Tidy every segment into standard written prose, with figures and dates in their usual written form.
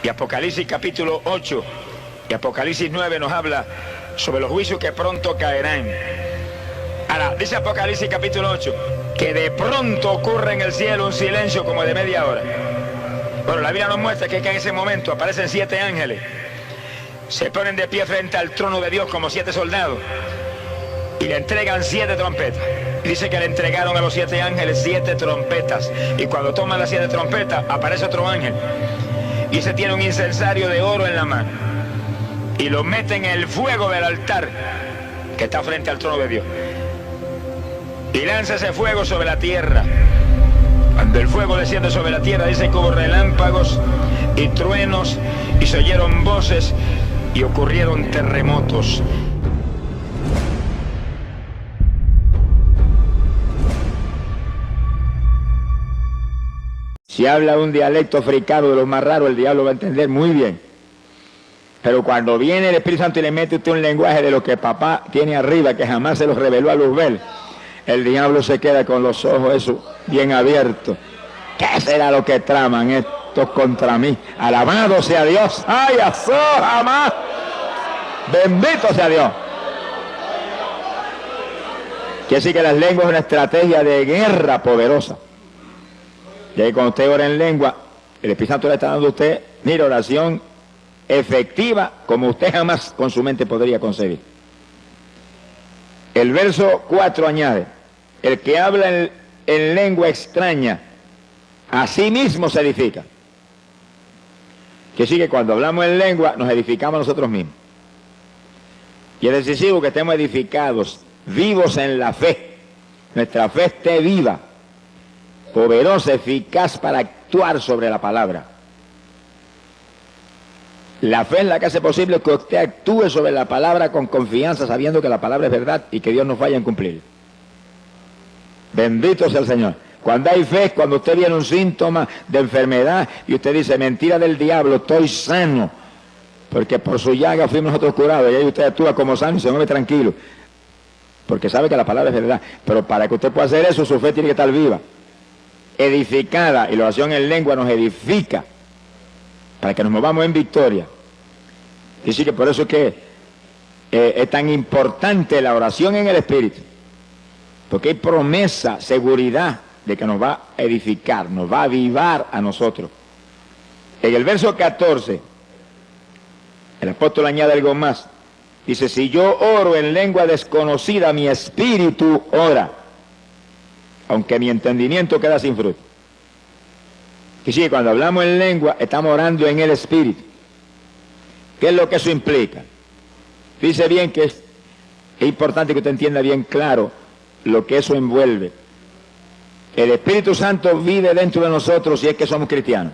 Y Apocalipsis capítulo 8 y Apocalipsis 9 nos habla sobre los juicios que pronto caerán. Ahora, dice Apocalipsis capítulo 8 que de pronto ocurre en el cielo un silencio como de media hora. Bueno, la Biblia nos muestra que en ese momento aparecen 7 ángeles, se ponen de pie frente al trono de Dios como 7 soldados y le entregan 7 trompetas. Y dice que le entregaron a los 7 ángeles 7 trompetas, y cuando toman las 7 trompetas aparece otro ángel y se tiene un incensario de oro en la mano y lo mete en el fuego del altar que está frente al trono de Dios y lanza ese fuego sobre la tierra. Cuando el fuego desciende sobre la tierra, dice que hubo relámpagos y truenos y se oyeron voces y ocurrieron terremotos. Si habla un dialecto africano de los más raros, el diablo va a entender muy bien. Pero cuando viene el Espíritu Santo y le mete usted un lenguaje de lo que papá tiene arriba, que jamás se los reveló a Luzbel, el diablo se queda con los ojos esos bien abiertos. ¿Qué será lo que traman estos contra mí? Alabado sea Dios. ¡Ay, azó, jamás! Bendito sea Dios. Quiere decir que las lenguas es una estrategia de guerra poderosa. Y ahí cuando usted ora en lengua, el Espíritu Santo le está dando a usted, mira, oración efectiva como usted jamás con su mente podría concebir. El verso 4 añade, el que habla en lengua extraña, a sí mismo se edifica. Que sí que cuando hablamos en lengua nos edificamos nosotros mismos. Y es decisivo que estemos edificados, vivos en la fe. Nuestra fe esté viva, poderosa, eficaz para actuar sobre la palabra. La fe es la que hace posible que usted actúe sobre la palabra con confianza, sabiendo que la palabra es verdad y que Dios no falla en cumplir. Bendito sea el Señor. Cuando hay fe, cuando usted viene un síntoma de enfermedad y usted dice, mentira del diablo, estoy sano, porque por su llaga fuimos nosotros curados, y ahí usted actúa como sano y se mueve tranquilo, porque sabe que la palabra es verdad. Pero para que usted pueda hacer eso, su fe tiene que estar viva, edificada, y la oración en lengua nos edifica para que nos movamos en victoria. Y sí que por eso es que es tan importante la oración en el Espíritu, porque hay promesa, seguridad de que nos va a edificar, nos va a avivar a nosotros. En el verso 14, el apóstol añade algo más. Dice, si yo oro en lengua desconocida, mi espíritu ora, aunque mi entendimiento queda sin fruto. Y sí, cuando hablamos en lengua, estamos orando en el Espíritu. ¿Qué es lo que eso implica? Dice bien que es importante que usted entienda bien claro lo que eso envuelve. El Espíritu Santo vive dentro de nosotros si es que somos cristianos.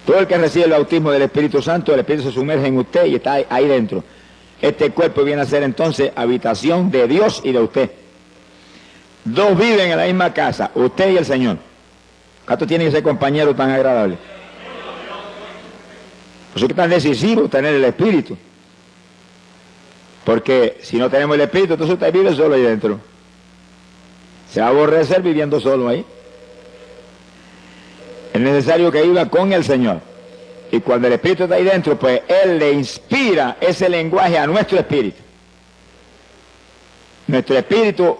Todo el que recibe el bautismo del Espíritu Santo, el Espíritu se sumerge en usted y está ahí dentro. Este cuerpo viene a ser entonces habitación de Dios y de usted. Dos viven en la misma casa, usted y el Señor. ¿Cuántos tienen ese compañero tan agradable? Por eso es que es tan decisivo tener el Espíritu. Porque si no tenemos el Espíritu, entonces usted vive solo ahí dentro. Se va a aborrecer viviendo solo ahí. Es necesario que viva con el Señor. Y cuando el Espíritu está ahí dentro, pues Él le inspira ese lenguaje a nuestro espíritu. Nuestro espíritu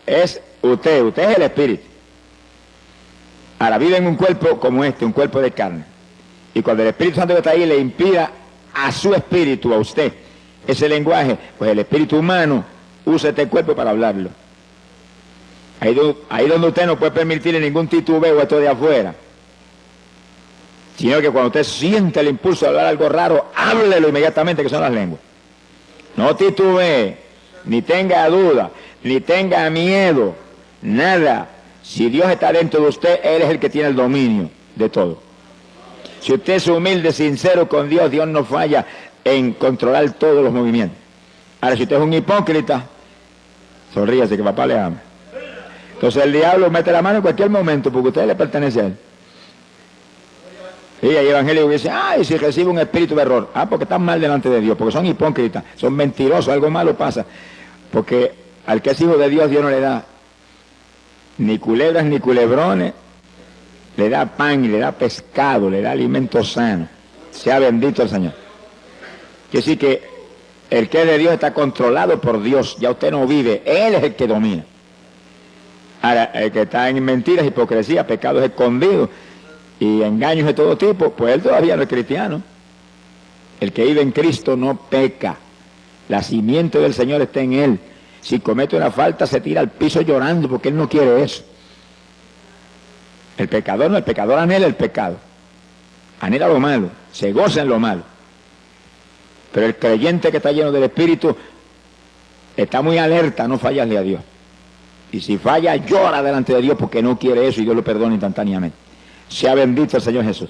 es usted es el Espíritu. Ahora vive en un cuerpo como este, un cuerpo de carne. Y cuando el Espíritu Santo que está ahí le inspira a su espíritu, a usted, ese lenguaje, pues el espíritu humano usa este cuerpo para hablarlo. Ahí donde usted no puede permitirle ningún titubeo a esto de afuera, sino que cuando usted siente el impulso de hablar algo raro, háblelo inmediatamente, que son las lenguas. No titubee, ni tenga duda, ni tenga miedo, nada. Si Dios está dentro de usted, Él es el que tiene el dominio de todo. Si usted es humilde, sincero con Dios, Dios no falla en controlar todos los movimientos. Ahora, si usted es un hipócrita, sonríase que papá le ama. Entonces el diablo mete la mano en cualquier momento porque usted le pertenece a él. Y hay evangélicos que dicen, ay, si recibe un espíritu de error. Ah, porque están mal delante de Dios, porque son hipócritas, son mentirosos, algo malo pasa. Porque al que es hijo de Dios, Dios no le da ni culebras, ni culebrones, le da pan y le da pescado, le da alimento sano. Sea bendito el Señor. Quiere decir que el que es de Dios está controlado por Dios, ya usted no vive, Él es el que domina. Ahora, el que está en mentiras, hipocresía, pecados escondidos y engaños de todo tipo, pues él todavía no es cristiano. El que vive en Cristo no peca. La simiente del Señor está en él. Si comete una falta, se tira al piso llorando porque él no quiere eso. El pecador no, el pecador anhela el pecado. Anhela lo malo, se goza en lo malo. Pero el creyente que está lleno del Espíritu está muy alerta a no fallarle a Dios. Y si falla, llora delante de Dios porque no quiere eso y Dios lo perdona instantáneamente. Sea bendito el Señor Jesús.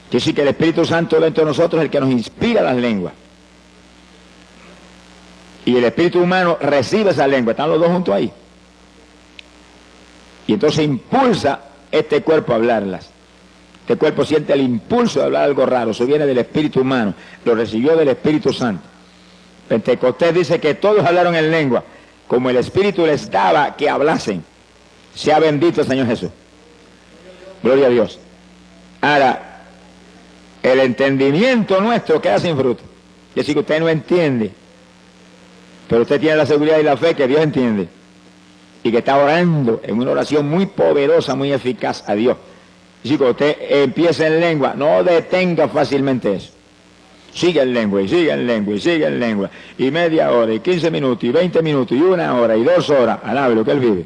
Quiere decir que el Espíritu Santo dentro de nosotros es el que nos inspira las lenguas. Y el espíritu humano recibe esa lengua, están los dos juntos ahí. Y entonces impulsa este cuerpo a hablarlas. Este cuerpo siente el impulso de hablar algo raro, eso viene del espíritu humano, lo recibió del Espíritu Santo. Pentecostés dice que todos hablaron en lengua, como el Espíritu les daba que hablasen. Sea bendito el Señor Jesús. Gloria a Dios. Ahora, el entendimiento nuestro queda sin fruto. Es decir, que usted no entiende, pero usted tiene la seguridad y la fe que Dios entiende. Y que está orando en una oración muy poderosa, muy eficaz a Dios. Es decir, que usted empieza en lengua, no detenga fácilmente eso. Sigue en lengua, y sigue en lengua, y sigue en lengua. Y media hora, y 15 minutos, y 20 minutos, y 1 hora, y 2 horas. Alabe lo que él vive.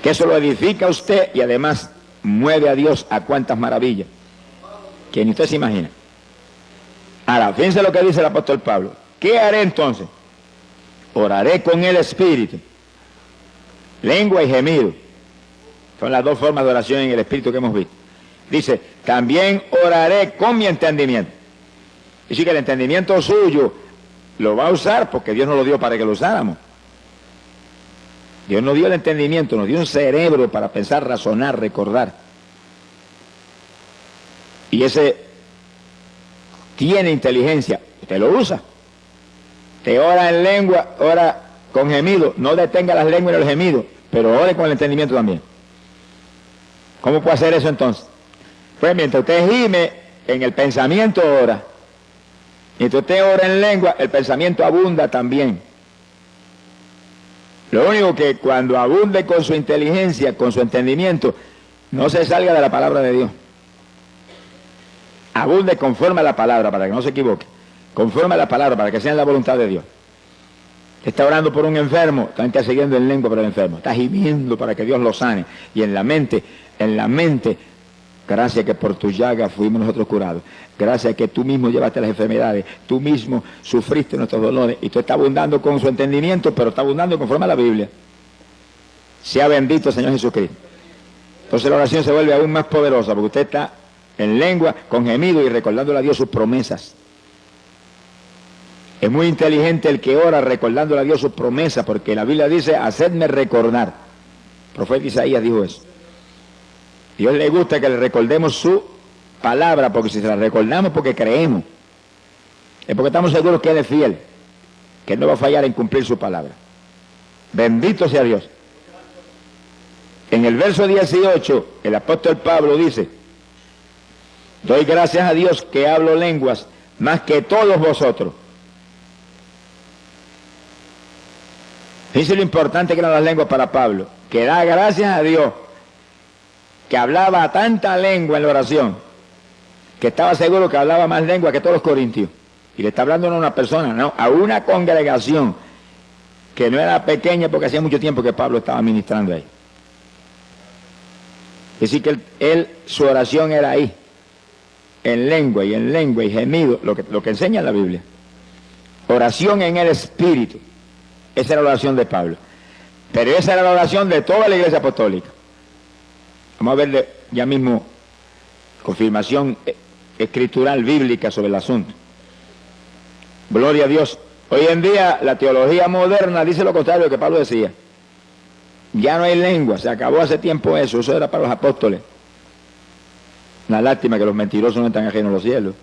Que eso lo edifica a usted y además mueve a Dios a cuantas maravillas que ni usted se imagina. Ahora, fíjense lo que dice el apóstol Pablo. ¿Qué haré entonces? Oraré con el Espíritu. Lengua y gemido. Son las dos formas de oración en el Espíritu que hemos visto. Dice, también oraré con mi entendimiento. Es decir, que el entendimiento suyo lo va a usar porque Dios nos lo dio para que lo usáramos. Dios nos dio el entendimiento, nos dio un cerebro para pensar, razonar, recordar. Y ese tiene inteligencia, usted lo usa. Te ora en lengua, ora con gemido, no detenga las lenguas y los gemidos, pero ore con el entendimiento también. ¿Cómo puede hacer eso entonces? Pues mientras usted gime, en el pensamiento ora. Mientras usted ora en lengua, el pensamiento abunda también. Lo único que cuando abunde con su inteligencia, con su entendimiento, no se salga de la palabra de Dios. Abunde conforme a la palabra, para que no se equivoque. Conforme a la palabra, para que sea en la voluntad de Dios. Está orando por un enfermo, está intercediendo en lengua por el enfermo. Está gimiendo para que Dios lo sane. Y en la mente, gracias que por tu llaga fuimos nosotros curados. Gracias que tú mismo llevaste las enfermedades. Tú mismo sufriste nuestros dolores. Y tú estás abundando con su entendimiento, pero está abundando conforme a la Biblia. Sea bendito el Señor Jesucristo. Entonces la oración se vuelve aún más poderosa, porque usted está en lengua, con gemido y recordándole a Dios sus promesas. Es muy inteligente el que ora recordándole a Dios sus promesas, porque la Biblia dice, hacedme recordar. El profeta Isaías dijo eso. Dios le gusta que le recordemos su palabra, porque si se la recordamos porque creemos, es porque estamos seguros que Él es fiel, que Él no va a fallar en cumplir su palabra. Bendito sea Dios. En el verso 18, el apóstol Pablo dice, doy gracias a Dios que hablo lenguas más que todos vosotros. Fíjense lo importante que eran las lenguas para Pablo, que da gracias a Dios que hablaba tanta lengua en la oración, que estaba seguro que hablaba más lengua que todos los corintios. Y le está hablando no a una persona, no, a una congregación que no era pequeña porque hacía mucho tiempo que Pablo estaba ministrando ahí. Es decir, que su oración era ahí, en lengua y gemido, lo que enseña la Biblia. Oración en el Espíritu. Esa era la oración de Pablo. Pero esa era la oración de toda la iglesia apostólica. Vamos a verle ya mismo confirmación escritural bíblica sobre el asunto. Gloria a Dios. Hoy en día la teología moderna dice lo contrario de lo que Pablo decía. Ya no hay lengua, se acabó hace tiempo eso era para los apóstoles. Una lástima que los mentirosos no están ajenos a los cielos.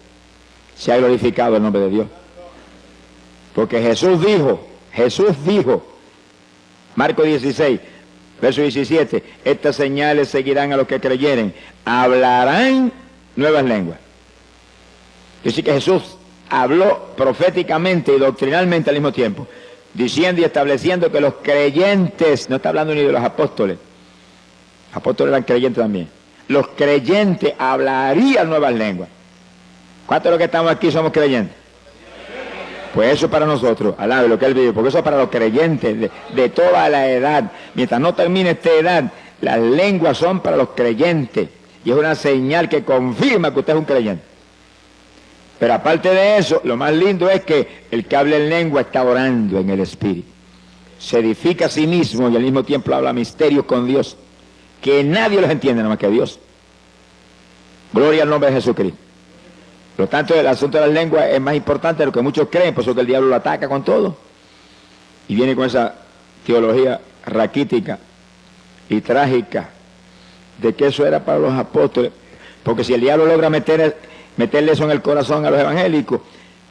Se ha glorificado el nombre de Dios. Porque Jesús dijo, Marcos 16, Verso 17, estas señales seguirán a los que creyeren, hablarán nuevas lenguas. Es decir, que Jesús habló proféticamente y doctrinalmente al mismo tiempo, diciendo y estableciendo que los creyentes, no está hablando ni de los apóstoles eran creyentes también, los creyentes hablarían nuevas lenguas. ¿Cuántos de los que estamos aquí somos creyentes? Pues eso es para nosotros, alabe lo que él vive, porque eso es para los creyentes de toda la edad. Mientras no termine esta edad, las lenguas son para los creyentes, y es una señal que confirma que usted es un creyente. Pero aparte de eso, lo más lindo es que el que habla en lengua está orando en el Espíritu. Se edifica a sí mismo y al mismo tiempo habla misterios con Dios, que nadie los entiende nada más que Dios. Gloria al nombre de Jesucristo. Por lo tanto, el asunto de las lenguas es más importante de lo que muchos creen, por eso que el diablo lo ataca con todo. Y viene con esa teología raquítica y trágica de que eso era para los apóstoles. Porque si el diablo logra meterle eso en el corazón a los evangélicos,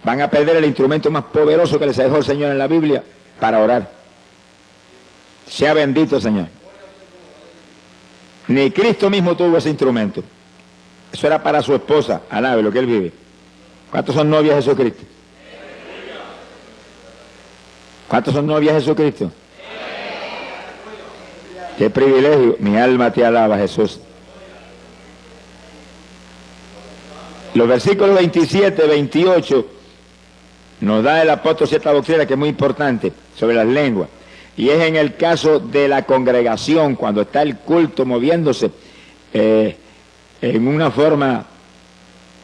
van a perder el instrumento más poderoso que les dejó el Señor en la Biblia para orar. Sea bendito, Señor. Ni Cristo mismo tuvo ese instrumento. Eso era para su esposa, alabe lo que él vive. ¿Cuántos son novias de Jesucristo? ¿Cuántos son novias de Jesucristo? ¡Qué privilegio! Mi alma te alaba, Jesús. Los versículos 27, 28 nos da el apóstol cierta doctrina que es muy importante sobre las lenguas. Y es en el caso de la congregación, cuando está el culto moviéndose en una forma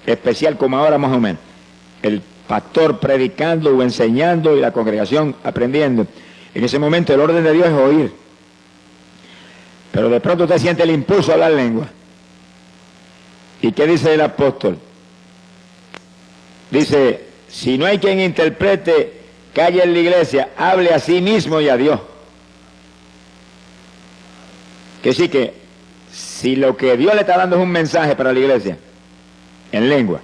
especial como ahora más o menos. El pastor predicando o enseñando y la congregación aprendiendo. En ese momento el orden de Dios es oír. Pero de pronto usted siente el impulso a hablar lengua. ¿Y qué dice el apóstol? Dice, si no hay quien interprete, calle en la iglesia, hable a sí mismo y a Dios. Que sí que, si lo que Dios le está dando es un mensaje para la iglesia, en lengua,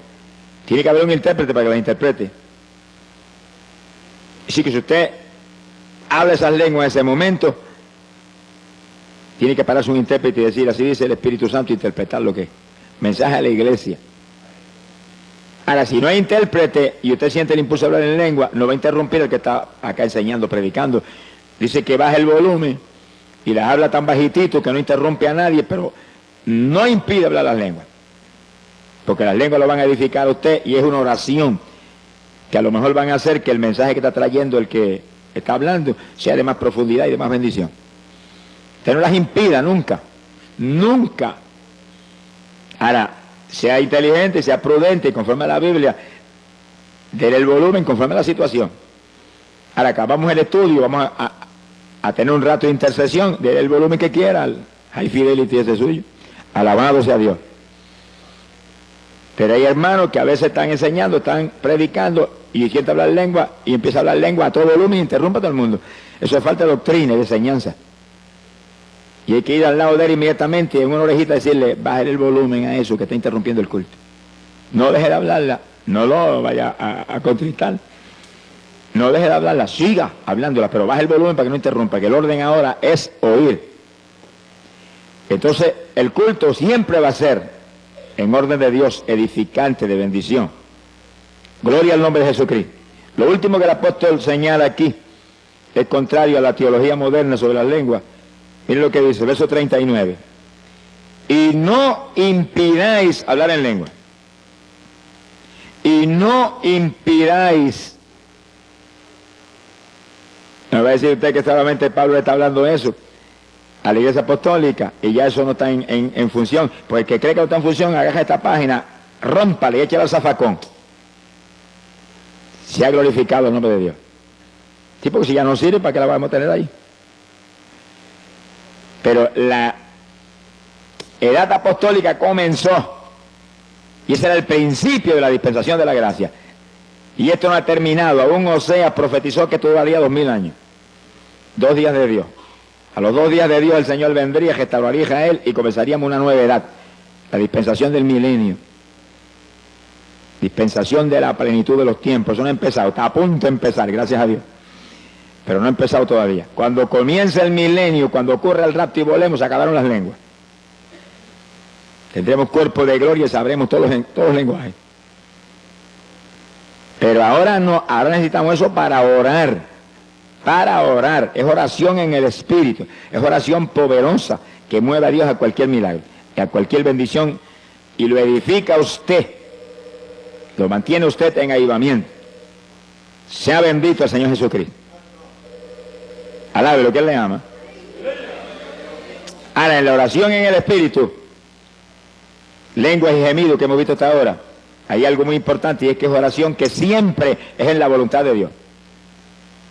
tiene que haber un intérprete para que la interprete. Así que si usted habla esas lenguas en ese momento, tiene que pararse un intérprete y decir, así dice el Espíritu Santo, interpretar lo que es. Mensaje a la iglesia. Ahora, si no hay intérprete y usted siente el impulso de hablar en lengua, no va a interrumpir el que está acá enseñando, predicando. Dice que baje el volumen y las habla tan bajitito que no interrumpe a nadie, pero no impide hablar las lenguas. Porque las lenguas lo van a edificar a usted y es una oración que a lo mejor van a hacer que el mensaje que está trayendo el que está hablando sea de más profundidad y de más bendición. Usted no las impida nunca, nunca. Ahora, sea inteligente, sea prudente, conforme a la Biblia, déle el volumen conforme a la situación. Ahora, acabamos el estudio, vamos a tener un rato de intercesión, déle el volumen que quiera, al High Fidelity ese suyo, alabado sea Dios. Pero hay hermanos que a veces están enseñando, están predicando, y siente hablar lengua, y empieza a hablar lengua a todo volumen y interrumpe a todo el mundo. Eso es falta de doctrina y de enseñanza. Y hay que ir al lado de él inmediatamente y en una orejita decirle, bájale el volumen a eso que está interrumpiendo el culto. No deje de hablarla, no lo vaya a contristar. No deje de hablarla, siga hablándola, pero baje el volumen para que no interrumpa, que el orden ahora es oír. Entonces, el culto siempre va a ser, en orden de Dios, edificante, de bendición. Gloria al nombre de Jesucristo. Lo último que el apóstol señala aquí es contrario a la teología moderna sobre las lenguas. Miren lo que dice, verso 39. Y no impidáis hablar en lengua. Y no impidáis. Me va a decir usted que solamente Pablo está hablando de eso a la iglesia apostólica y ya eso no está en función. Pues el que cree que no está en función, agarra esta página, rómpale y échale al zafacón. Se ha glorificado el nombre de Dios. Sí, porque si ya no sirve, ¿para qué la vamos a tener ahí? Pero la edad apostólica comenzó y ese era el principio de la dispensación de la gracia. Y esto no ha terminado. Aún Oseas profetizó que esto duraría 2000 años. 2 días de Dios. A los 2 días de Dios el Señor vendría, restauraría a Israel y comenzaríamos una nueva edad. La dispensación del milenio. Dispensación de la plenitud de los tiempos. Eso no ha empezado, está a punto de empezar, gracias a Dios. pero no ha empezado todavía. Cuando comience el milenio, cuando ocurra el rapto y volemos, se acabaron las lenguas. Tendremos cuerpo de gloria y sabremos todos los lenguajes. Pero ahora no, ahora necesitamos eso para orar. Para orar. Es oración en el Espíritu. Es oración poderosa que mueve a Dios a cualquier milagro, a cualquier bendición, y lo edifica a usted. Lo mantiene usted en avivamiento. Sea bendito el Señor Jesucristo. Alabe lo que Él le ama. Ahora, en la oración en el Espíritu, lenguas y gemidos que hemos visto hasta ahora, hay algo muy importante, y es que es oración que siempre es en la voluntad de Dios.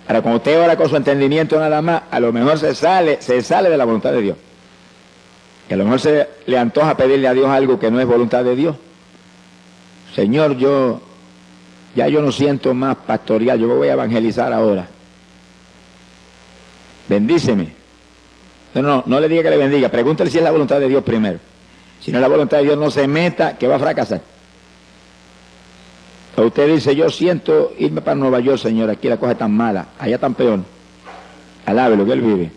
Ahora, cuando usted ora con su entendimiento nada más, a lo mejor se sale de la voluntad de Dios. Y a lo mejor se le antoja pedirle a Dios algo que no es voluntad de Dios. Señor, yo no siento más pastorear, yo me voy a evangelizar ahora. Bendíceme. No le diga que le bendiga, pregúntele si es la voluntad de Dios primero. Si no es la voluntad de Dios, no se meta, que va a fracasar. O usted dice, yo siento irme para Nueva York, Señor, aquí la cosa es tan mala, allá tan peor. Alábelo, que Él vive.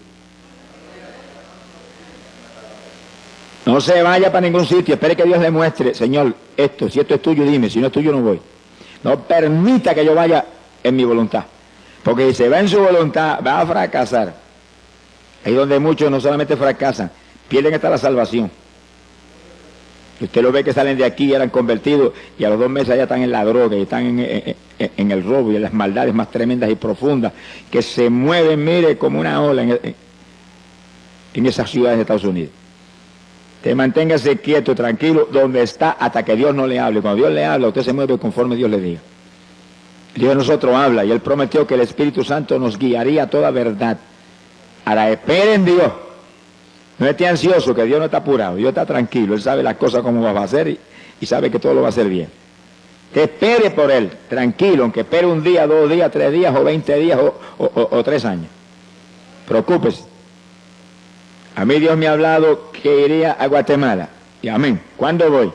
No se vaya para ningún sitio, espere que Dios le muestre, Señor, si esto es tuyo, dime, si no es tuyo, no voy. No permita que yo vaya en mi voluntad, porque si se va en su voluntad, va a fracasar. Ahí donde muchos no solamente fracasan, pierden hasta la salvación. Usted lo ve que salen de aquí y eran convertidos, y a los 2 meses ya están en la droga, y están en el robo y en las maldades más tremendas y profundas, que se mueven, mire, como una ola en esas ciudades de Estados Unidos. Te manténgase quieto, tranquilo, donde está, hasta que Dios no le hable. Cuando Dios le habla, usted se mueve conforme Dios le diga. Dios de nosotros habla, y Él prometió que el Espíritu Santo nos guiaría a toda verdad. Ahora, espere en Dios. No esté ansioso, que Dios no está apurado, Dios está tranquilo, Él sabe las cosas como va a hacer y sabe que todo lo va a hacer bien. Que espere por Él, tranquilo, aunque espere 1 día, 2 días, 3 días, o 20 días, o 3 años. Preocúpese. A mí Dios me ha hablado que iría a Guatemala. Y amén. ¿Cuándo voy?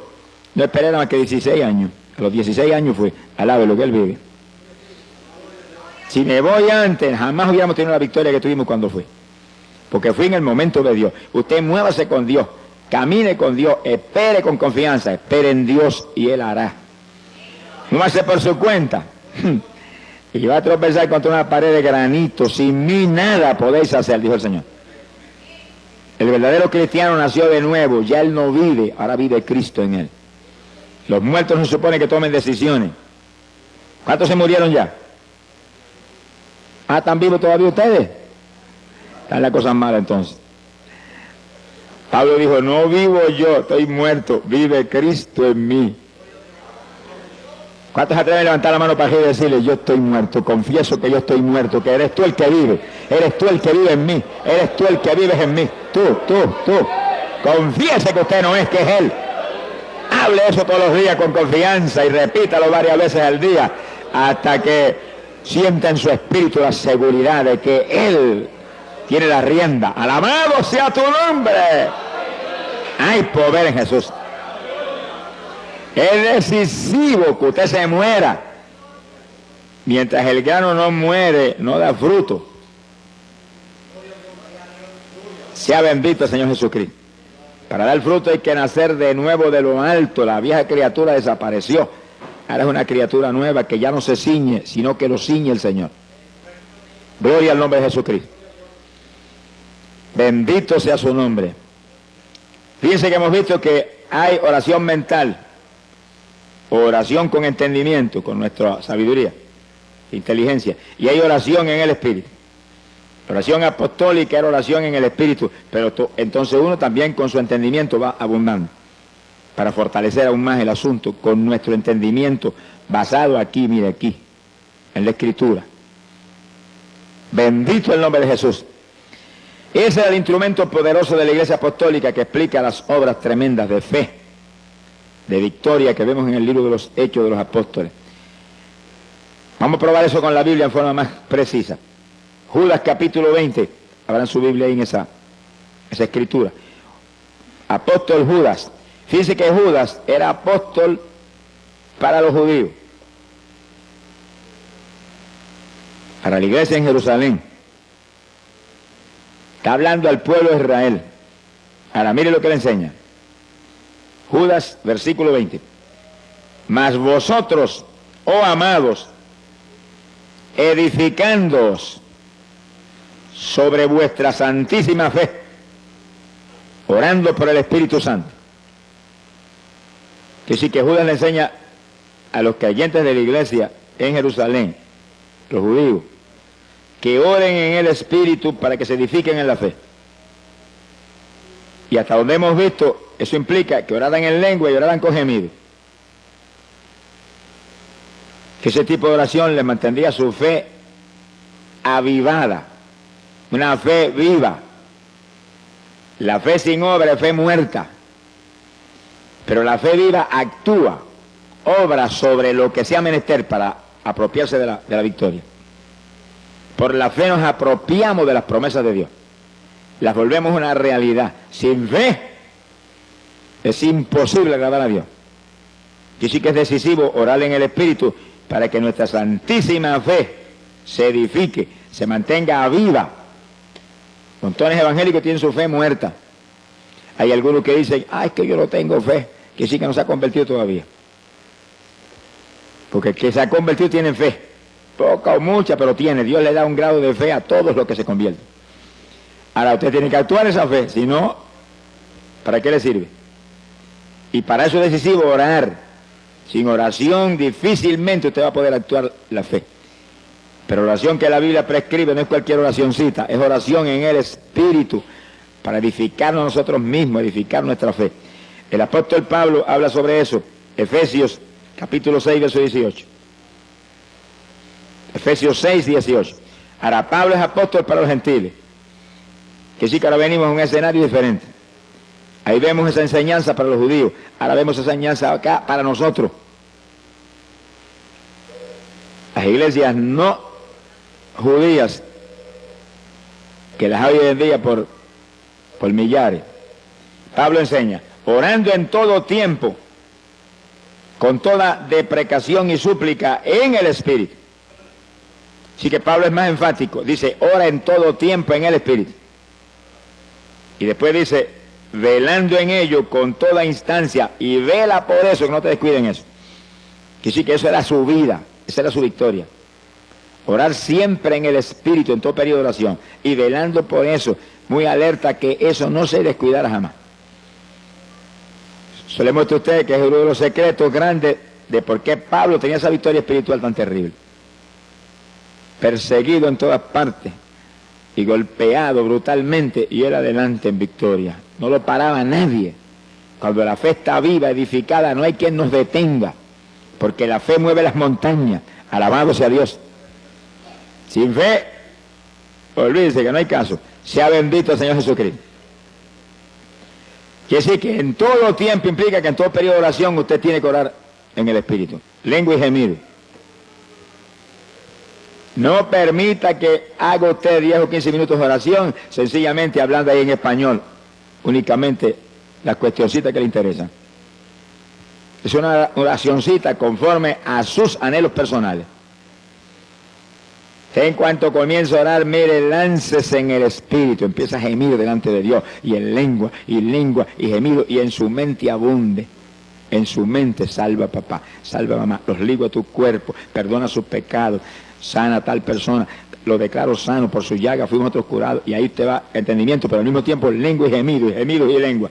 No esperé nada más que 16 años. A los 16 años fui. Alabe lo que Él vive. Si me voy antes, jamás hubiéramos tenido la victoria que tuvimos cuando fui. Porque fui en el momento de Dios. Usted muévase con Dios, camine con Dios, espere con confianza, espere en Dios y Él hará. Muévase por su cuenta. Y va a tropezar contra una pared de granito. Sin mí nada podéis hacer, dijo el Señor. El verdadero cristiano nació de nuevo, ya él no vive, ahora vive Cristo en él. Los muertos no se supone que tomen decisiones. ¿Cuántos se murieron ya? ¿Están vivos todavía ustedes? Están las cosas malas entonces. Pablo dijo, no vivo yo, estoy muerto, vive Cristo en mí. ¿Cuántos se atreven a levantar la mano para arriba y decirle, yo estoy muerto, confieso que yo estoy muerto, que eres tú el que vive, eres tú el que vive en mí, eres tú el que vives en mí, tú. Confiese que usted no es, que es Él. Hable eso todos los días con confianza y repítalo varias veces al día hasta que sienta en su espíritu la seguridad de que Él tiene la rienda. Alabado sea tu nombre. Hay poder en Jesús. Es decisivo que usted se muera. Mientras el grano no muere, no da fruto. Sea bendito el Señor Jesucristo. Para dar fruto hay que nacer de nuevo de lo alto. La vieja criatura desapareció. Ahora es una criatura nueva que ya no se ciñe, sino que lo ciñe el Señor. Gloria al nombre de Jesucristo. Bendito sea su nombre. Fíjense que hemos visto que hay oración mental, oración con entendimiento, con nuestra sabiduría, inteligencia, y hay oración en el Espíritu. Oración apostólica era oración en el Espíritu, pero entonces uno también con su entendimiento va abundando, para fortalecer aún más el asunto, con nuestro entendimiento basado aquí, mire aquí, en la Escritura. Bendito el nombre de Jesús. Ese es el instrumento poderoso de la Iglesia Apostólica que explica las obras tremendas de fe, de victoria que vemos en el libro de los Hechos de los Apóstoles. Vamos a probar eso con la Biblia en forma más precisa. Judas capítulo 20, abran su Biblia ahí en esa escritura. Apóstol Judas. Fíjense que Judas era apóstol para los judíos, para la iglesia en Jerusalén. Está hablando al pueblo de Israel. Ahora, mire lo que le enseña. Judas, versículo 20. Mas vosotros, oh amados, edificándoos sobre vuestra santísima fe, orando por el Espíritu Santo. Que sí que Judas le enseña a los creyentes de la iglesia en Jerusalén, los judíos, que oren en el Espíritu para que se edifiquen en la fe. Y hasta donde hemos visto, eso implica que oraran en lengua y oraran con gemido. Que ese tipo de oración les mantendría su fe avivada, una fe viva. La fe sin obra es fe muerta, pero la fe viva actúa, obra sobre lo que sea menester para apropiarse de la victoria. Por la fe nos apropiamos de las promesas de Dios, las volvemos una realidad. Sin fe es imposible agradar a Dios. Y sí que es decisivo orar en el Espíritu para que nuestra santísima fe se edifique, se mantenga viva. Montones evangélicos tienen su fe muerta. Hay algunos que dicen, es que yo no tengo fe, que sí que no se ha convertido todavía. Porque el que se ha convertido tiene fe, poca o mucha, pero tiene. Dios le da un grado de fe a todos los que se convierten. Ahora usted tiene que actuar esa fe, si no, ¿para qué le sirve? Y para eso es decisivo orar. Sin oración difícilmente usted va a poder actuar la fe. Pero oración que la Biblia prescribe no es cualquier oracioncita, es oración en el Espíritu para edificarnos nosotros mismos, edificar nuestra fe. El apóstol Pablo habla sobre eso, Efesios capítulo 6, verso 18. Efesios 6, 18. Ahora Pablo es apóstol para los gentiles, que sí que ahora venimos a un escenario diferente. Ahí vemos esa enseñanza para los judíos, ahora vemos esa enseñanza acá para nosotros. Las iglesias no judías, que las hay hoy en día por millares. Pablo enseña, orando en todo tiempo, con toda deprecación y súplica en el Espíritu. Así que Pablo es más enfático, dice, ora en todo tiempo en el Espíritu. Y después dice, velando en ello con toda instancia, y vela por eso, que no te descuiden eso. Que sí que eso era su vida, esa era su victoria. Orar siempre en el Espíritu, en todo periodo de oración, y velando por eso, muy alerta que eso no se descuidara jamás. Se le muestra a ustedes que es uno de los secretos grandes de por qué Pablo tenía esa victoria espiritual tan terrible. Perseguido en todas partes y golpeado brutalmente, y él adelante en victoria. No lo paraba nadie. Cuando la fe está viva, edificada, no hay quien nos detenga, porque la fe mueve las montañas. Alabado sea Dios. Sin fe, olvídense que no hay caso. Sea bendito el Señor Jesucristo. Quiere decir que en todo tiempo implica que en todo periodo de oración usted tiene que orar en el Espíritu. Lengua y gemido. No permita que haga usted 10 o 15 minutos de oración, sencillamente hablando ahí en español, únicamente las cuestioncitas que le interesan. Es una oracioncita conforme a sus anhelos personales. En cuanto comienza a orar, mire, láncese en el Espíritu, empieza a gemir delante de Dios, y en lengua, y gemido, y en su mente abunde. En su mente, salva papá, salva mamá, los ligo a tu cuerpo, perdona sus pecados, sana a tal persona, lo declaro sano, por su llaga fuimos nosotros curados, y ahí usted va entendimiento, pero al mismo tiempo lengua y gemido y lengua.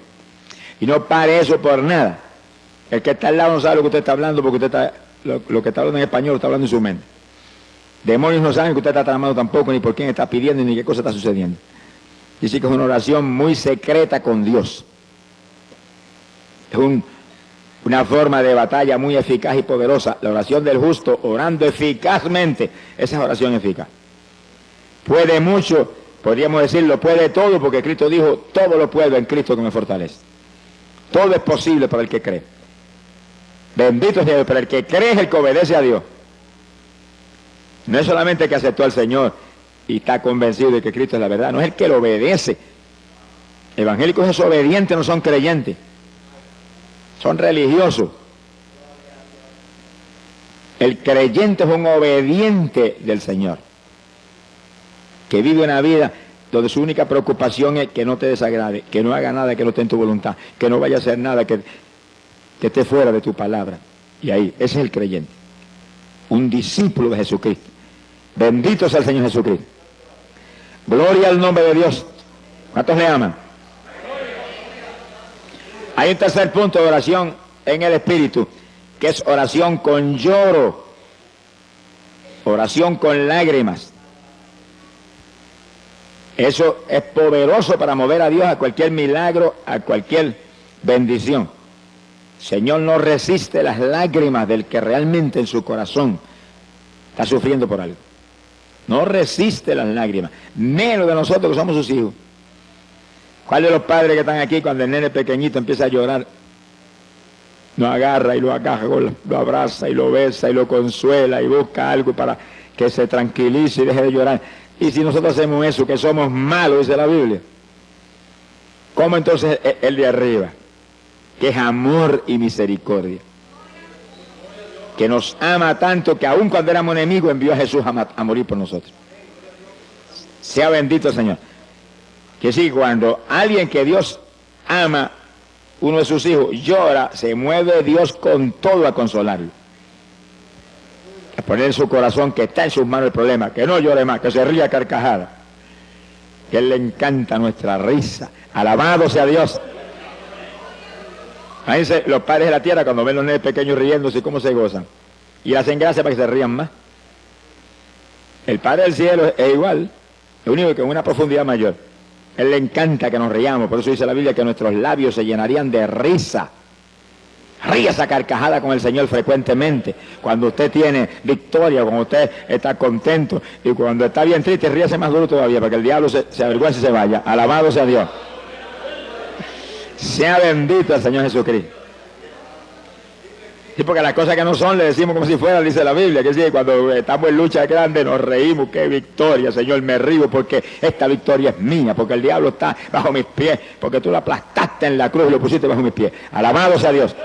Y no pare eso por nada. El que está al lado no sabe lo que usted está hablando, porque usted está, lo que está hablando en español lo está hablando en su mente. Demonios no saben que usted está tramando tampoco, ni por quién está pidiendo, ni qué cosa está sucediendo. Dice que es una oración muy secreta con Dios. Es una forma de batalla muy eficaz y poderosa. La oración del justo, orando eficazmente, esa es oración eficaz. Puede mucho, podríamos decirlo, puede todo, porque Cristo dijo, todo lo puedo en Cristo que me fortalece. Todo es posible para el que cree. Bendito sea Dios, pero el que cree es el que obedece a Dios. No es solamente el que aceptó al Señor y está convencido de que Cristo es la verdad, no es el que lo obedece. Evangélicos es obedientes, no son creyentes. Son religiosos. El creyente es un obediente del Señor, que vive una vida donde su única preocupación es que no te desagrade, que no haga nada que no esté en tu voluntad, que no vaya a hacer nada que esté fuera de tu palabra. Y ahí, ese es el creyente, un discípulo de Jesucristo. Bendito sea el Señor Jesucristo. Gloria al nombre de Dios. ¿Cuántos le aman? Hay un tercer punto de oración en el Espíritu, que es oración con lloro, oración con lágrimas. Eso es poderoso para mover a Dios a cualquier milagro, a cualquier bendición. Señor no resiste las lágrimas del que realmente en su corazón está sufriendo por algo. No resiste las lágrimas, menos de nosotros que somos sus hijos. ¿Cuál de los padres que están aquí cuando el nene pequeñito empieza a llorar, lo agarra y lo agaja, lo abraza y lo besa y lo consuela y busca algo para que se tranquilice y deje de llorar? Y si nosotros hacemos eso, que somos malos, dice la Biblia, ¿cómo entonces el de arriba, que es amor y misericordia, que nos ama tanto que aun cuando éramos enemigos envió a Jesús a morir por nosotros? Sea bendito el Señor. Que sí, cuando alguien que Dios ama, uno de sus hijos, llora, se mueve Dios con todo a consolarlo, a poner en su corazón que está en sus manos el problema, que no llore más, que se ría a carcajada, que a Él le encanta nuestra risa. Alabado sea Dios. Fíjense, los padres de la tierra cuando ven los nenes pequeños riéndose, cómo se gozan, y hacen gracia para que se rían más. El Padre del cielo es igual, lo único que en una profundidad mayor. Él le encanta que nos riamos, por eso dice la Biblia que nuestros labios se llenarían de risa. Ríase a carcajada con el Señor frecuentemente. Cuando usted tiene victoria, cuando usted está contento, y cuando está bien triste, ríase más duro todavía, para que el diablo se avergüence y se vaya. Alabado sea Dios. Sea bendito el Señor Jesucristo. Sí, porque las cosas que no son le decimos como si fueran, dice la Biblia, que sí, cuando estamos en lucha grande nos reímos. ¡Qué victoria, Señor! Me río porque esta victoria es mía, porque el diablo está bajo mis pies, porque tú lo aplastaste en la cruz y lo pusiste bajo mis pies. Alabado sea Dios.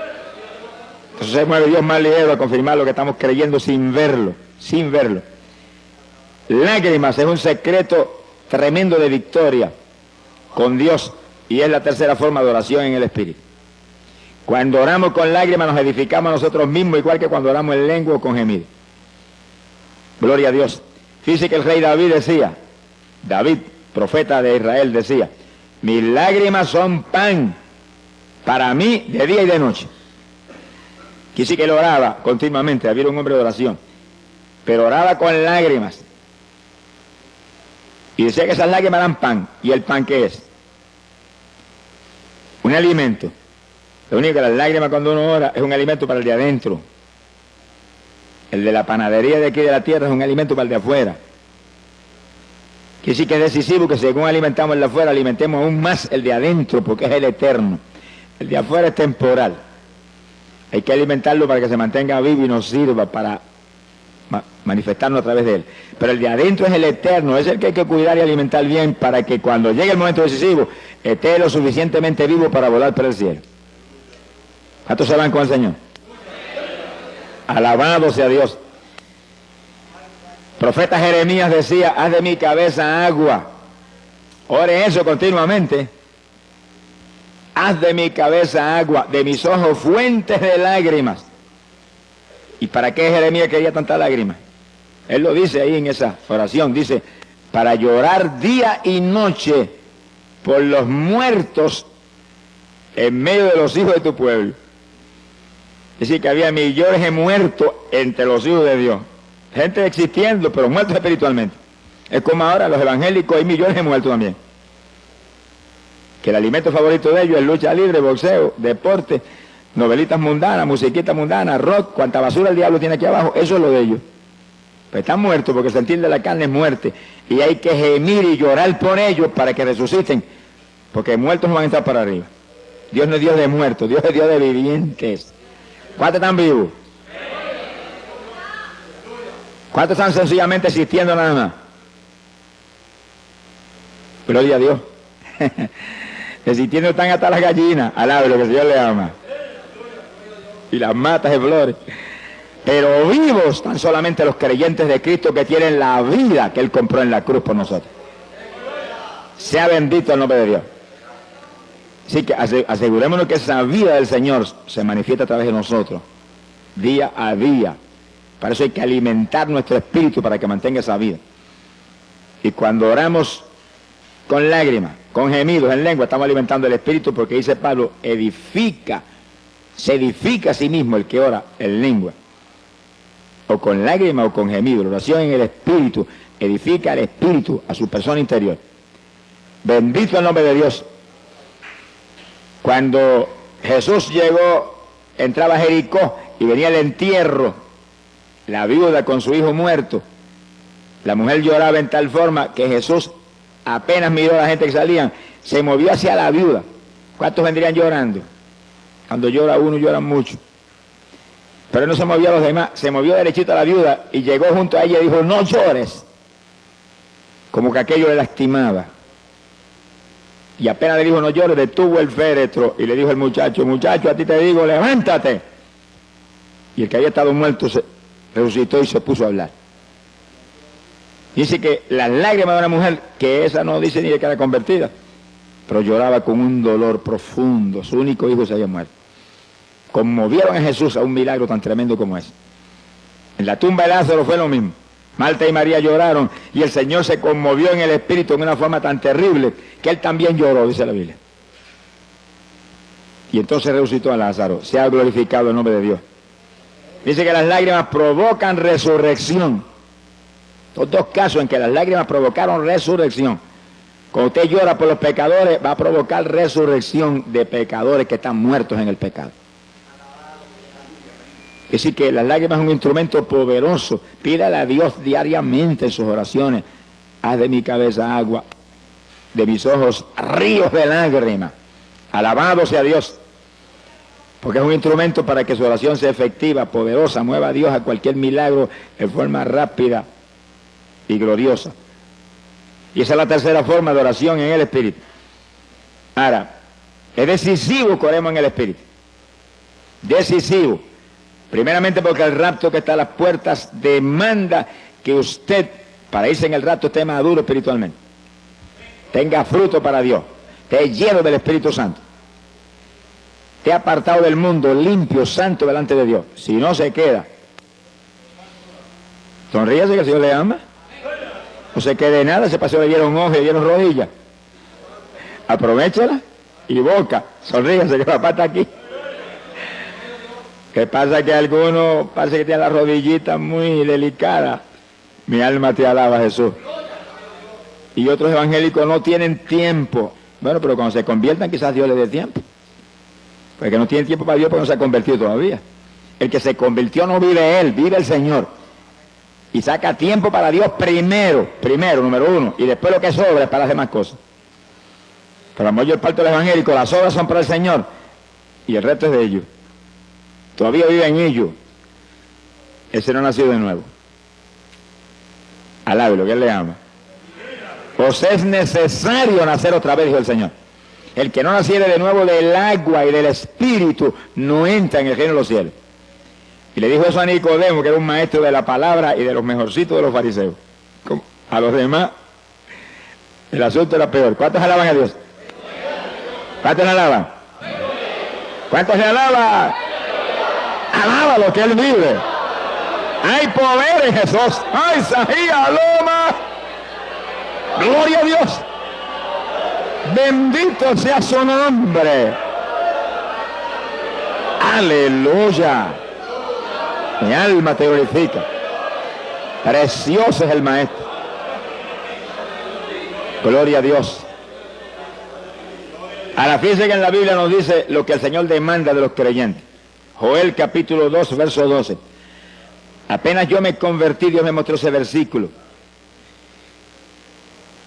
Entonces se mueve Dios más ligero a confirmar lo que estamos creyendo sin verlo, sin verlo. Lágrimas es un secreto tremendo de victoria con Dios, y es la tercera forma de oración en el Espíritu. Cuando oramos con lágrimas nos edificamos a nosotros mismos, igual que cuando oramos en lengua o con gemido. Gloria a Dios. Fíjese que el rey David decía, David, profeta de Israel, decía, mis lágrimas son pan para mí de día y de noche. Quise que él oraba continuamente, David era un hombre de oración, pero oraba con lágrimas. Y decía que esas lágrimas eran pan. ¿Y el pan qué es? Un alimento. Lo único que las lágrimas cuando uno ora es un alimento para el de adentro. El de la panadería de aquí de la tierra es un alimento para el de afuera. Que sí que es decisivo que según alimentamos el de afuera, alimentemos aún más el de adentro, porque es el eterno. El de afuera es temporal. Hay que alimentarlo para que se mantenga vivo y nos sirva para manifestarnos a través de él. Pero el de adentro es el eterno, es el que hay que cuidar y alimentar bien para que cuando llegue el momento decisivo esté lo suficientemente vivo para volar por el cielo. ¿Cuántos se van con el Señor? Alabado sea Dios. Profeta Jeremías decía, haz de mi cabeza agua. Ore eso continuamente. Haz de mi cabeza agua, de mis ojos fuentes de lágrimas. ¿Y para qué Jeremías quería tantas lágrimas? Él lo dice ahí en esa oración, dice, para llorar día y noche por los muertos en medio de los hijos de tu pueblo. Es decir, que había millones de muertos entre los hijos de Dios. Gente existiendo, pero muertos espiritualmente. Es como ahora los evangélicos, hay millones de muertos también. Que el alimento favorito de ellos es lucha libre, boxeo, deporte, novelitas mundanas, musiquita mundana, rock, cuanta basura el diablo tiene aquí abajo, eso es lo de ellos. Pero están muertos porque el sentir de la carne es muerte. Y hay que gemir y llorar por ellos para que resuciten. Porque muertos no van a estar para arriba. Dios no es Dios de muertos, Dios es Dios de vivientes. ¿Cuántos están vivos? ¿Cuántos están sencillamente existiendo nada más? Gloria a Dios. Existiendo están hasta las gallinas, alabe lo que el Señor le ama. Y las matas de flores. Pero vivos están solamente los creyentes de Cristo que tienen la vida que Él compró en la cruz por nosotros. Sea bendito el nombre de Dios. Así que asegurémonos que esa vida del Señor se manifiesta a través de nosotros, día a día. Para eso hay que alimentar nuestro espíritu para que mantenga esa vida. Y cuando oramos con lágrimas, con gemidos en lengua, estamos alimentando el espíritu, porque dice Pablo, se edifica a sí mismo el que ora en lengua. O con lágrimas o con gemidos. La oración en el espíritu edifica el espíritu a su persona interior. Bendito el nombre de Dios. Cuando Jesús llegó, entraba a Jericó y venía el entierro, la viuda con su hijo muerto, la mujer lloraba en tal forma que Jesús apenas miró a la gente que salían, se movió hacia la viuda. ¿Cuántos vendrían llorando? Cuando llora uno, lloran mucho. Pero no se movió a los demás, se movió derechito a la viuda y llegó junto a ella y dijo, no llores. Como que aquello le lastimaba. Y apenas le dijo, no llores, detuvo el féretro y le dijo al muchacho, muchacho, a ti te digo, levántate. Y el que había estado muerto se resucitó y se puso a hablar. Dice que las lágrimas de una mujer, que esa no dice ni de que era convertida, pero lloraba con un dolor profundo, su único hijo se había muerto. Conmovieron a Jesús a un milagro tan tremendo como ese. En la tumba de Lázaro fue lo mismo. Marta y María lloraron y el Señor se conmovió en el espíritu en una forma tan terrible que Él también lloró, dice la Biblia. Y entonces resucitó a Lázaro. Sea glorificado el nombre de Dios. Dice que las lágrimas provocan resurrección. Los dos casos en que las lágrimas provocaron resurrección. Cuando usted llora por los pecadores, va a provocar resurrección de pecadores que están muertos en el pecado. Es decir, que las lágrimas es un instrumento poderoso. Pídale a Dios diariamente en sus oraciones. Haz de mi cabeza agua, de mis ojos ríos de lágrimas. Alabado sea Dios. Porque es un instrumento para que su oración sea efectiva, poderosa, mueva a Dios a cualquier milagro en forma rápida y gloriosa. Y esa es la tercera forma de oración en el Espíritu. Ahora, es decisivo que oremos en el Espíritu. Decisivo. Primeramente porque el rapto que está a las puertas demanda que usted, para irse en el rapto, esté maduro espiritualmente. Tenga fruto para Dios. Esté lleno del Espíritu Santo. Esté apartado del mundo, limpio, santo delante de Dios. Si no se queda. Sonríase que el Señor le ama. No se quede nada, ese paseo le dieron ojos, le dieron rodillas. Aprovéchela y boca. Sonríase que papá está aquí. ¿Qué pasa? Que algunos parece que tienen la rodillita muy delicada. Mi alma te alaba, Jesús. Y otros evangélicos no tienen tiempo. Bueno, pero cuando se conviertan quizás Dios les dé tiempo. Porque no tienen tiempo para Dios porque no se ha convertido todavía. El que se convirtió no vive Él, vive el Señor. Y saca tiempo para Dios primero, número uno. Y después lo que sobra es para las demás cosas. Pero la mayor parte del evangélico, las obras son para el Señor. Y el resto es de ellos. Todavía vive en ellos. Ese no ha nacido de nuevo. Alábelo, que Él le ama. Pues es necesario nacer otra vez, dijo el Señor. El que no naciere de nuevo del agua y del Espíritu no entra en el reino de los cielos. Y le dijo eso a Nicodemo, que era un maestro de la palabra y de los mejorcitos de los fariseos. A los demás, el asunto era peor. ¿Cuántos alaban a Dios? ¿Cuántos le alaban? ¿Cuántos le alaban? Alábalo, que Él vive. Hay poder en Jesús. ¡Ay, Sahía, Loma! ¡Gloria a Dios! Bendito sea su nombre. ¡Aleluya! Mi alma te glorifica. Precioso es el Maestro. Gloria a Dios. Ahora fíjense que en la Biblia nos dice lo que el Señor demanda de los creyentes. Joel capítulo 2, verso 12. Apenas yo me convertí, Dios me mostró ese versículo.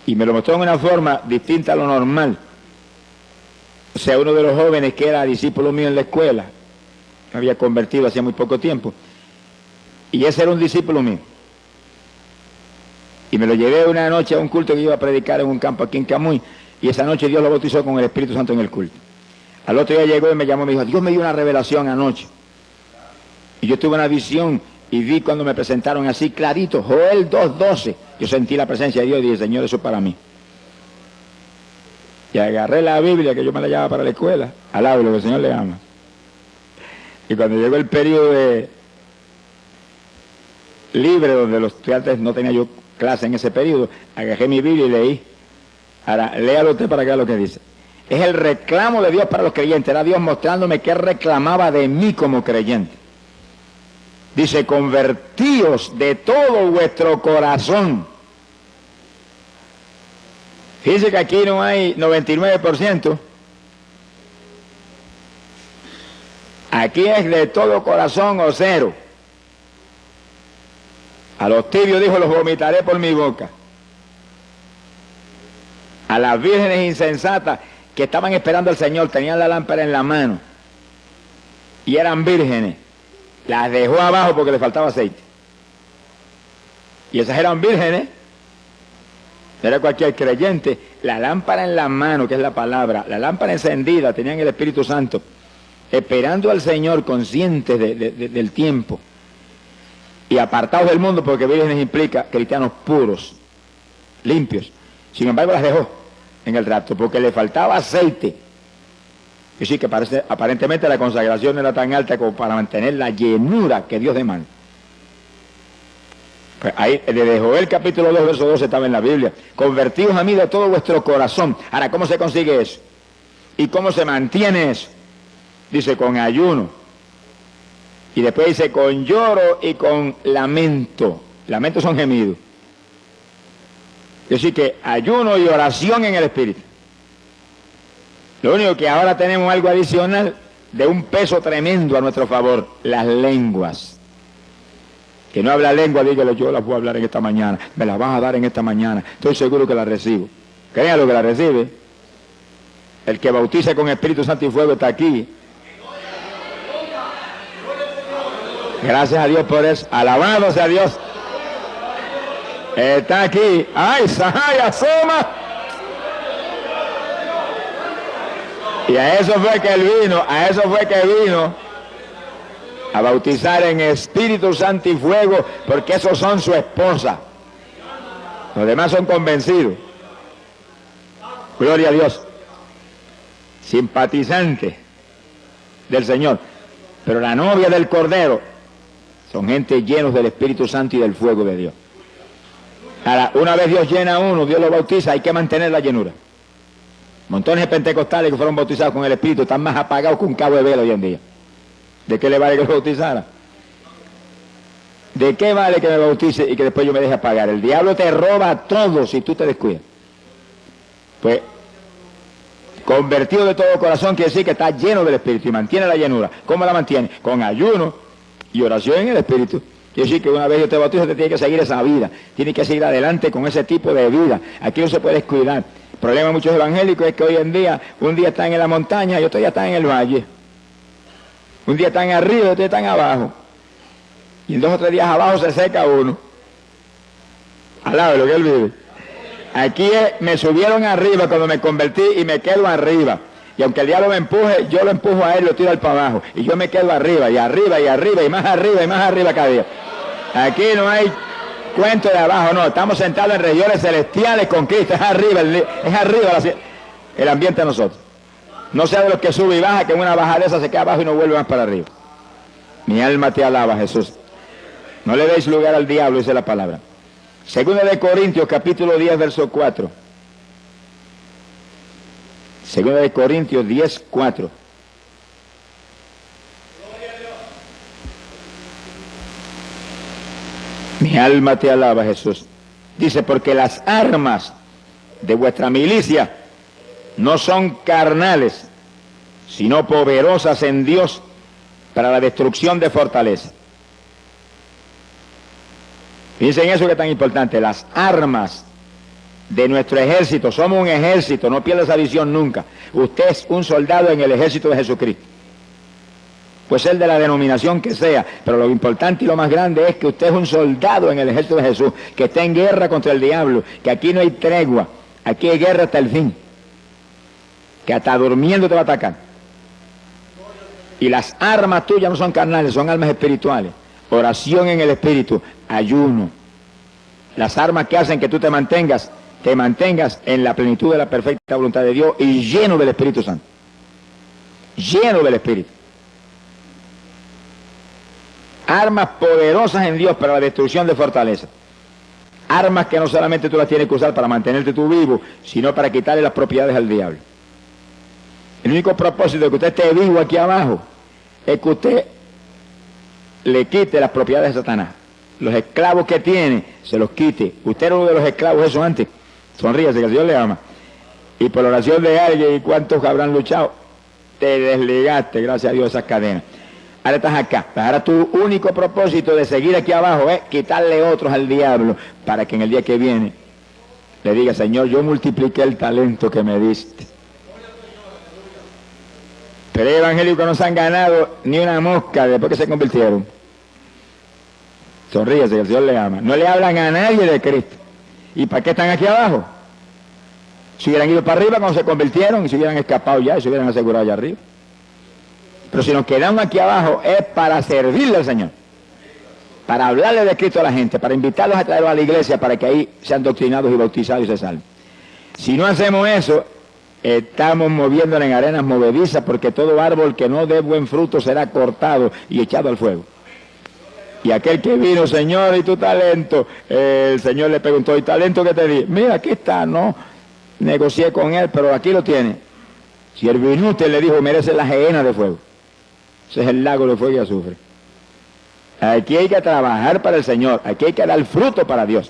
Y me lo mostró en una forma distinta a lo normal. O sea, uno de los jóvenes que era discípulo mío en la escuela, me había convertido hacía muy poco tiempo. Y ese era un discípulo mío. Y me lo llevé una noche a un culto que iba a predicar en un campo aquí en Camuy. Y esa noche Dios lo bautizó con el Espíritu Santo en el culto. Al otro día llegó y me llamó y me dijo, Dios me dio una revelación anoche. Y yo tuve una visión y vi cuando me presentaron así clarito, Joel 2:12. Yo sentí la presencia de Dios y dije, Señor, eso es para mí. Y agarré la Biblia, que yo me la llevaba para la escuela, al lado de lo que el Señor le ama. Y cuando llegó el periodo de libre, donde los estudiantes no tenía yo clase en ese periodo, agarré mi Biblia y leí. Ahora, léalo usted para que vea lo que dice. Es el reclamo de Dios para los creyentes. Era Dios mostrándome qué reclamaba de mí como creyente. Dice, convertíos de todo vuestro corazón. Fíjense que aquí no hay 99%. Aquí es de todo corazón o cero. A los tibios dijo, los vomitaré por mi boca. A las vírgenes insensatas que estaban esperando al Señor, tenían la lámpara en la mano y eran vírgenes, las dejó abajo porque le faltaba aceite. Y esas eran vírgenes, no era cualquier creyente. La lámpara en la mano, que es la palabra, la lámpara encendida, tenían el Espíritu Santo, esperando al Señor, conscientes del tiempo y apartados del mundo, porque vírgenes implica cristianos puros, limpios. Sin embargo, las dejó en el rapto porque le faltaba aceite. Y sí, que aparentemente la consagración era tan alta como para mantener la llenura que Dios demanda. Pues ahí, desde Joel capítulo 2, verso 12 estaba en la Biblia. Convertíos a mí de todo vuestro corazón. Ahora, ¿cómo se consigue eso? ¿Y cómo se mantiene eso? Dice, con ayuno. Y después dice, con lloro y con lamento. Lamentos son gemidos. Es decir, que ayuno y oración en el Espíritu. Lo único que ahora tenemos algo adicional de un peso tremendo a nuestro favor, las lenguas. Que no habla lengua, dígale, yo las voy a hablar en esta mañana, me las vas a dar en esta mañana, estoy seguro que las recibo. Créalo que la recibe. El que bautiza con Espíritu Santo y fuego está aquí. Gracias a Dios por eso. Alabado sea Dios. Está aquí. ¡Ay, Sahai, asoma! Y a eso fue que él vino, a bautizar en Espíritu Santo y fuego, porque esos son su esposa. Los demás son convencidos. Gloria a Dios. Simpatizantes del Señor. Pero la novia del Cordero son gente llenos del Espíritu Santo y del fuego de Dios. Ahora, una vez Dios llena a uno, Dios lo bautiza, hay que mantener la llenura. Montones de pentecostales que fueron bautizados con el Espíritu están más apagados que un cabo de vela hoy en día. ¿De qué le vale que lo bautizara? ¿De qué vale que me bautice y que después yo me deje apagar? El diablo te roba todo si tú te descuidas. Pues, convertido de todo corazón quiere decir que está lleno del Espíritu y mantiene la llenura. ¿Cómo la mantiene? Con ayuno y oración en el Espíritu. Quiere decir que una vez yo te bautizo, te tiene que seguir esa vida. Tiene que seguir adelante con ese tipo de vida. Aquí no se puede descuidar. El problema de muchos evangélicos es que hoy en día, un día están en la montaña y otro día están en el valle. Un día están arriba y otro día están abajo. Y en 2 o 3 días abajo se seca uno. Al lado de lo que él vive. Aquí me subieron arriba cuando me convertí y me quedo arriba. Y aunque el diablo me empuje, yo lo empujo a él, lo tiro al para abajo. Y yo me quedo arriba, y arriba, y arriba, y más arriba, y más arriba cada día. Aquí no hay cuento de abajo, no. Estamos sentados en regiones celestiales con Cristo. Es arriba el ambiente de nosotros. No sea de los que sube y baja, que en una bajadeza se queda abajo y no vuelve más para arriba. Mi alma te alaba, Jesús. No le deis lugar al diablo, dice la palabra. Segunda de Corintios, capítulo 10, verso 4. Segunda de Corintios 10, 4. Mi alma te alaba, Jesús. Dice, porque las armas de vuestra milicia no son carnales, sino poderosas en Dios para la destrucción de fortaleza. Fíjense en eso que es tan importante, las armas de nuestro ejército. Somos un ejército, no pierda esa visión nunca. Usted es un soldado en el ejército de Jesucristo. Puede ser de la denominación que sea, pero lo importante y lo más grande es que usted es un soldado en el ejército de Jesús, que está en guerra contra el diablo, que aquí no hay tregua, aquí hay guerra hasta el fin, que hasta durmiendo te va a atacar. Y las armas tuyas no son carnales, son armas espirituales. Oración en el Espíritu, ayuno. Las armas que hacen que tú te mantengas te mantengas en la plenitud de la perfecta voluntad de Dios y lleno del Espíritu Santo. Lleno del Espíritu. Armas poderosas en Dios para la destrucción de fortalezas. Armas que no solamente tú las tienes que usar para mantenerte tú vivo, sino para quitarle las propiedades al diablo. El único propósito de que usted esté vivo aquí abajo es que usted le quite las propiedades de Satanás. Los esclavos que tiene, se los quite. Usted era uno de los esclavos eso antes. Sonríase, que el Señor le ama. Y por la oración de alguien, ¿y cuántos habrán luchado? Te desligaste, gracias a Dios, esas cadenas. Ahora estás acá. Ahora tu único propósito de seguir aquí abajo es quitarle otros al diablo para que en el día que viene le diga, Señor, yo multipliqué el talento que me diste. Pero hay evangélicos que no se han ganado ni una mosca después que se convirtieron. Sonríese, que el Señor le ama. No le hablan a nadie de Cristo. ¿Y para qué están aquí abajo? Si hubieran ido para arriba cuando se convirtieron y se hubieran escapado ya y se hubieran asegurado allá arriba. Pero si nos quedamos aquí abajo es para servirle al Señor, para hablarle de Cristo a la gente, para invitarlos a traerlos a la iglesia para que ahí sean doctrinados y bautizados y se salven. Si no hacemos eso, estamos moviéndonos en arenas movedizas, porque todo árbol que no dé buen fruto será cortado y echado al fuego. Y aquel que vino, Señor, ¿y tu talento? El Señor le preguntó, ¿y talento que te di? Mira, aquí está, no negocié con él, pero aquí lo tiene. Si el inútil le dijo, merece la gehenna de fuego. Ese es el lago de fuego y azufre. Aquí hay que trabajar para el Señor, aquí hay que dar fruto para Dios.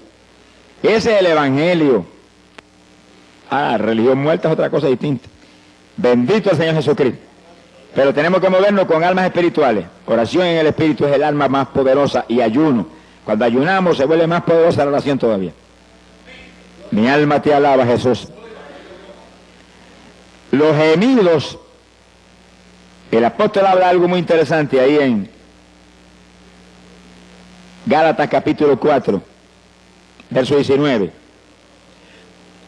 Ese es el evangelio. Religión muerta es otra cosa distinta. Bendito el Señor Jesucristo. Pero tenemos que movernos con almas espirituales. Oración en el Espíritu es el alma más poderosa, y ayuno. Cuando ayunamos se vuelve más poderosa la oración todavía. Mi alma te alaba, Jesús. Los gemidos. El apóstol habla algo muy interesante ahí en Gálatas capítulo 4, verso 19.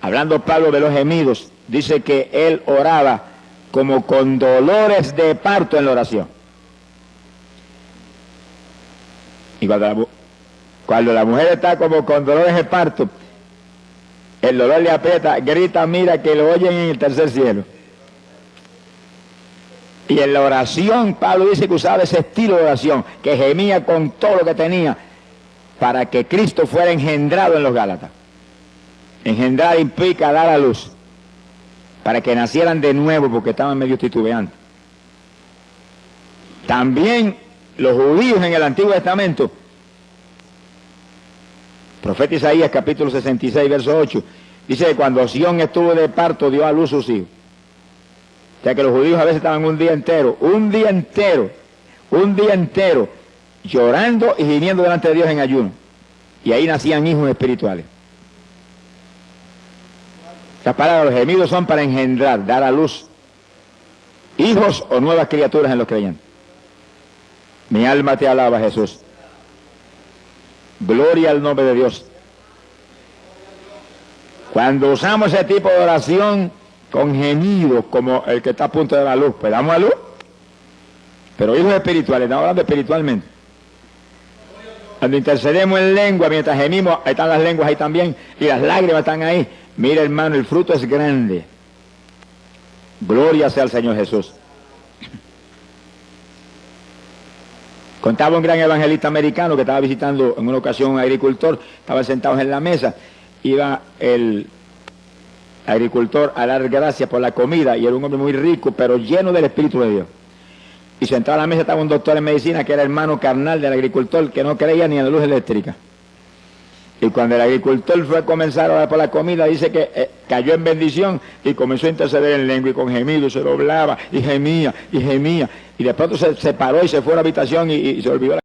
Hablando Pablo de los gemidos, dice que él oraba como con dolores de parto en la oración. Y cuando la mujer está como con dolores de parto, el dolor le aprieta, grita, mira que lo oyen en el tercer cielo. Y en la oración, Pablo dice que usaba ese estilo de oración, que gemía con todo lo que tenía, para que Cristo fuera engendrado en los Gálatas. Engendrar implica dar a luz, para que nacieran de nuevo, porque estaban medio titubeantes. También los judíos en el Antiguo Testamento, profeta Isaías capítulo 66, verso 8, dice que cuando Sión estuvo de parto, dio a luz sus hijos. O sea que los judíos a veces estaban un día entero, llorando y gimiendo delante de Dios en ayuno. Y ahí nacían hijos espirituales. Estas palabras, los gemidos son para engendrar, dar a luz hijos o nuevas criaturas en los creyentes. Mi alma te alaba, Jesús. Gloria al nombre de Dios. Cuando usamos ese tipo de oración con gemidos, como el que está a punto de dar luz, pues damos a luz. Pero hijos espirituales, estamos hablando espiritualmente. Cuando intercedemos en lengua, mientras gemimos, ahí están las lenguas ahí también, y las lágrimas están ahí. Mira, hermano, el fruto es grande. Gloria sea al Señor Jesús. Contaba un gran evangelista americano que estaba visitando en una ocasión un agricultor, estaban sentados en la mesa, iba el agricultor a dar gracias por la comida, y era un hombre muy rico, pero lleno del Espíritu de Dios. Y sentado a la mesa estaba un doctor en medicina que era hermano carnal del agricultor, que no creía ni en la luz eléctrica. Y cuando el agricultor fue a comenzar a orar por la comida, dice que cayó en bendición y comenzó a interceder en lengua y con gemido, se doblaba y gemía y gemía. Y de pronto se paró y se fue a la habitación y se olvidó.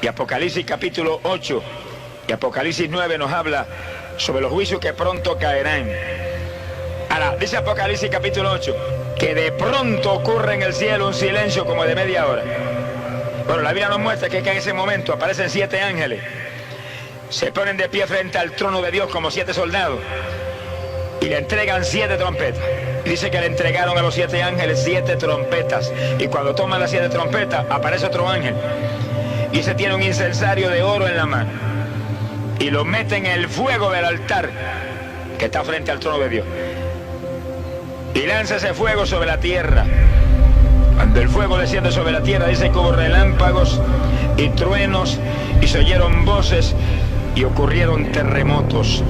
Y Apocalipsis capítulo 8 y Apocalipsis 9 nos habla sobre los juicios que pronto caerán. Ahora, dice Apocalipsis capítulo 8, que de pronto ocurre en el cielo un silencio como de media hora. Bueno, la Biblia nos muestra que en ese momento aparecen 7 ángeles, se ponen de pie frente al trono de Dios como 7 soldados y le entregan 7 trompetas. Dice que le entregaron a los 7 ángeles 7 trompetas, y cuando toman las 7 trompetas aparece otro ángel y ese tiene un incensario de oro en la mano y lo mete en el fuego del altar que está frente al trono de Dios. Y lanza ese fuego sobre la tierra. Cuando el fuego desciende sobre la tierra, dice que hubo relámpagos y truenos, y se oyeron voces y ocurrieron terremotos.